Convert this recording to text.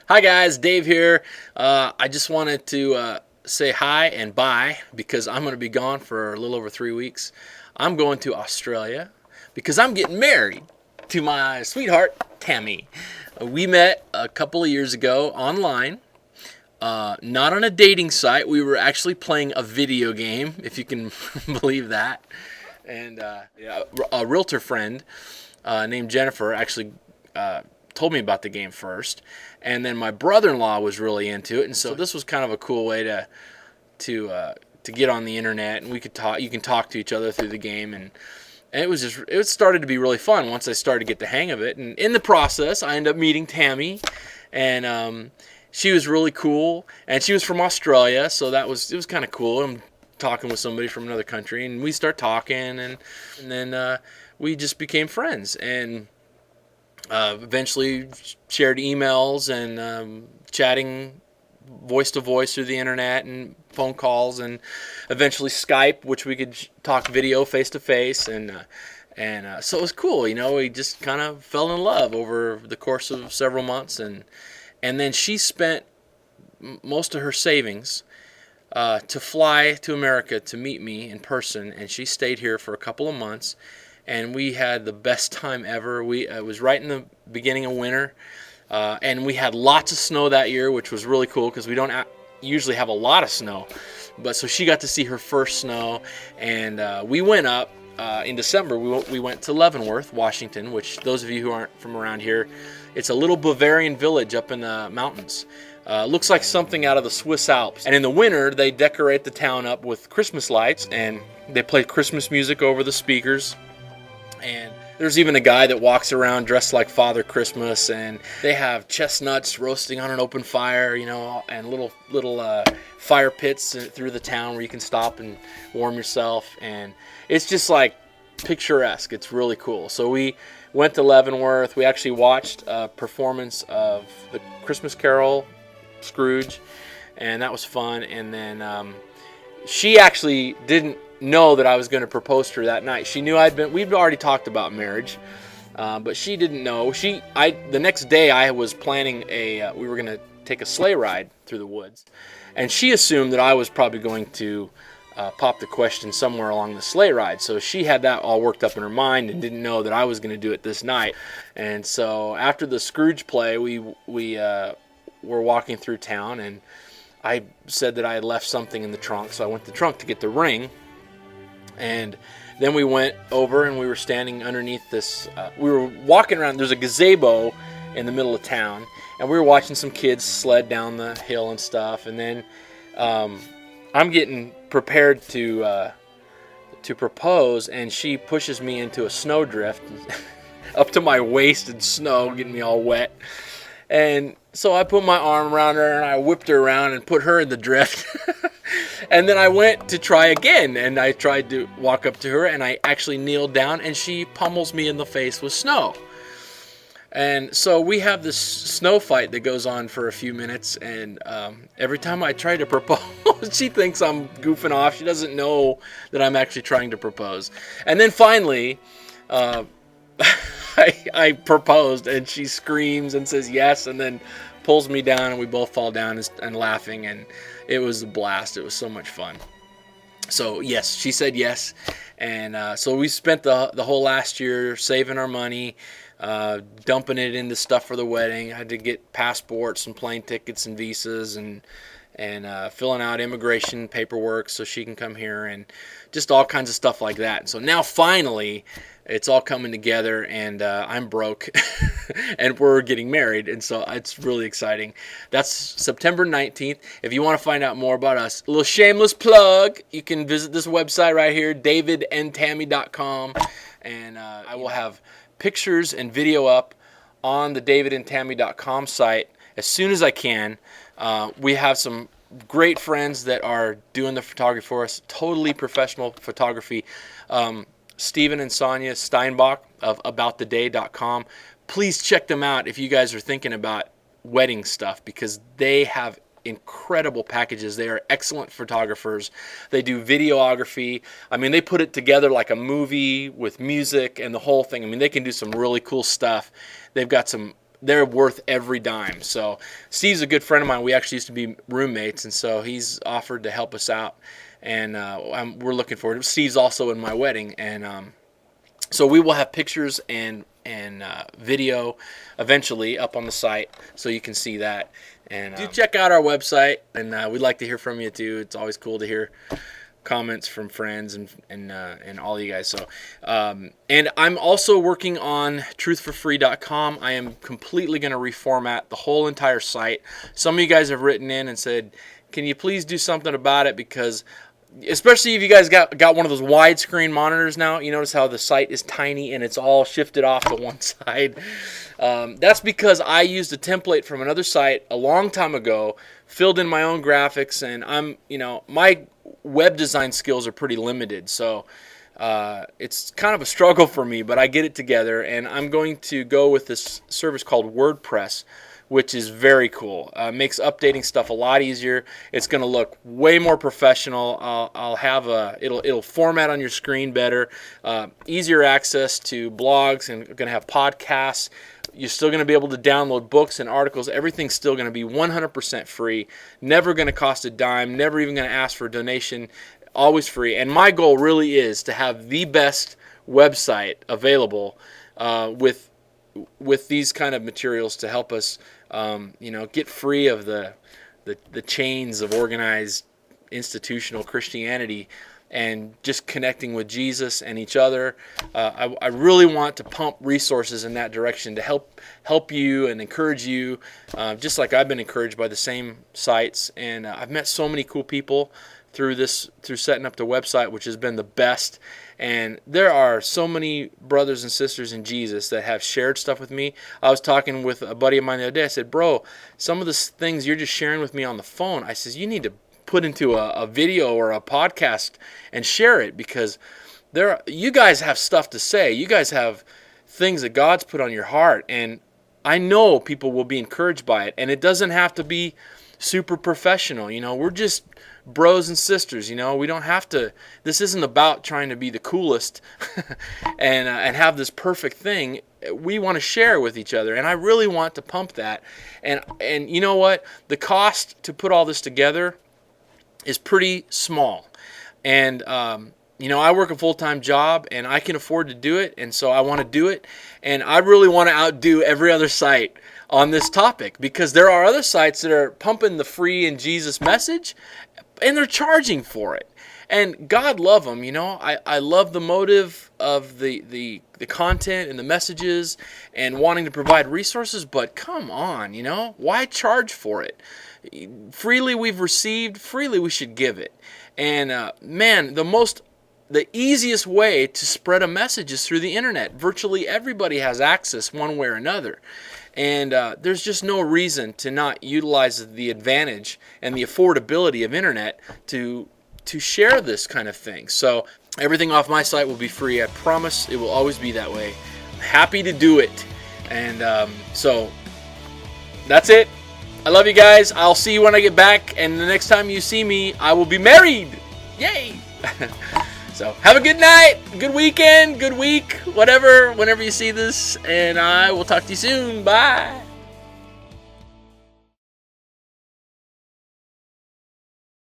Hi guys, Dave here. I just wanted to say hi and bye because I'm going to be gone for a little over 3 weeks. I'm going to Australia because I'm getting married to my sweetheart, Tammy. We met a couple of years ago online, not on a dating site. We were actually playing a video game, if you can believe that. And yeah, a realtor friend named Jennifer actually told me about the game first, and then my brother-in-law was really into it, and so this was kind of a cool way to get on the internet, and we could talk. You can talk to each other through the game, and it started to be really fun once I started to get the hang of it. And in the process, I ended up meeting Tammy, and she was really cool, and she was from Australia, so it was kind of cool. I'm talking with somebody from another country, and we start talking, and then we just became friends, and eventually shared emails and chatting voice to voice through the internet and phone calls, and eventually Skype, which we could talk video face to face, and so it was cool. We just kind of fell in love over the course of several months, and then she spent most of her savings to fly to America to meet me in person, and she stayed here for a couple of months. And we had the best time ever. It was right in the beginning of winter, and we had lots of snow that year, which was really cool because we don't usually have a lot of snow. But so she got to see her first snow, and we went up in December. We went to Leavenworth, Washington, which those of you who aren't from around here, it's a little Bavarian village up in the mountains. Looks like something out of the Swiss Alps. And in the winter, they decorate the town up with Christmas lights, and they play Christmas music over the speakers. And there's even a guy that walks around dressed like Father Christmas, and they have chestnuts roasting on an open fire, and little fire pits through the town where you can stop and warm yourself, and it's just like picturesque. It's really cool. So we went to Leavenworth. We actually watched a performance of the Christmas Carol, Scrooge, and that was fun. And then she actually didn't know that I was going to propose to her that night. She knew we'd already talked about marriage, but she didn't know. The next day I was planning we were going to take a sleigh ride through the woods, and she assumed that I was probably going to pop the question somewhere along the sleigh ride. So she had that all worked up in her mind and didn't know that I was going to do it this night. And so after the Scrooge play, we were walking through town, and I said that I had left something in the trunk, so I went to the trunk to get the ring. And then we went over, and we were standing underneath this. We were walking around. There's a gazebo in the middle of town, and we were watching some kids sled down the hill and stuff. And then I'm getting prepared to propose, and she pushes me into a snowdrift up to my waist in snow, getting me all wet. And so I put my arm around her, and I whipped her around and put her in the drift. And then I went to try again, and I tried to walk up to her, and I actually kneeled down, and she pummels me in the face with snow. And so we have this snow fight that goes on for a few minutes, and every time I try to propose, she thinks I'm goofing off. She doesn't know that I'm actually trying to propose. And then finally, I proposed, and she screams and says yes, and then pulls me down, and we both fall down and laughing, and it was a blast. It was so much fun. So yes, she said yes, and so we spent the whole last year saving our money, dumping it into stuff for the wedding. I had to get passports and plane tickets and visas, and filling out immigration paperwork so she can come here, and just all kinds of stuff like that. So now finally it's all coming together, and I'm broke and we're getting married, and so it's really exciting. That's September 19th. If you want to find out more about us, a little shameless plug, you can visit this website right here, davidandtammy.com, and I will have pictures and video up on the davidandtammy.com site as soon as I can. We have some great friends that are doing the photography for us, totally professional photography. Stephen and Sonia Steinbach of abouttheday.com. Please check them out if you guys are thinking about wedding stuff, because they have incredible packages. They are excellent photographers. They do videography. I mean, they put it together like a movie with music and the whole thing. I mean, they can do some really cool stuff. They've got some they're worth every dime. So Steve's a good friend of mine. We actually used to be roommates, and so he's offered to help us out, and we're looking forward to it. Steve's also in my wedding, and so we will have pictures and video eventually up on the site, so you can see that. And do check out our website, and we'd like to hear from you too. It's always cool to hear comments from friends and all you guys. So and I'm also working on truthforfree.com. I am completely going to reformat the whole entire site. Some of you guys have written in and said, can you please do something about it, because especially if you guys got one of those widescreen monitors now, you notice how the site is tiny and it's all shifted off to one side. That's because I used a template from another site a long time ago, filled in my own graphics, and my web design skills are pretty limited, so it's kind of a struggle for me, but I get it together, and I'm going to go with this service called WordPress, which is very cool. Makes updating stuff a lot easier. It's going to look way more professional. I'll have it'll format on your screen better, easier access to blogs, and going to have podcasts. You're still going to be able to download books and articles. Everything's still going to be 100% free. Never going to cost a dime. Never even going to ask for a donation. Always free. And my goal really is to have the best website available with these kind of materials to help us, get free of the chains of organized institutional Christianity, and just connecting with Jesus and each other. I really want to pump resources in that direction to help you and encourage you, just like I've been encouraged by the same sites. And I've met so many cool people through setting up the website, which has been the best. And there are so many brothers and sisters in Jesus that have shared stuff with me. I was talking with a buddy of mine the other day. I said, bro, some of the things you're just sharing with me on the phone, I says, you need to put into a video or a podcast and share it, because you guys have stuff to say. You guys have things that God's put on your heart, and I know people will be encouraged by it. And it doesn't have to be super professional. We're just bros and sisters. We don't have to. This isn't about trying to be the coolest and have this perfect thing. We want to share with each other, and I really want to pump that. And you know what? The cost to put all this together is pretty small. And I work a full-time job, and I can afford to do it, and so I want to do it. And I really want to outdo every other site on this topic, because there are other sites that are pumping the free and Jesus message, and they're charging for it. And God love them, I love the motive of the content and the messages and wanting to provide resources, but come on, why charge for it? Freely we've received, freely we should give it. And the easiest way to spread a message is through the internet. Virtually everybody has access one way or another. And there's just no reason to not utilize the advantage and the affordability of internet to share this kind of thing. So everything off my site will be free. I promise it will always be that way. I'm happy to do it. And so that's it. I love you guys. I'll see you when I get back. And the next time you see me, I will be married. Yay! So have a good night, good weekend, good week, whatever, whenever you see this. And I will talk to you soon. Bye.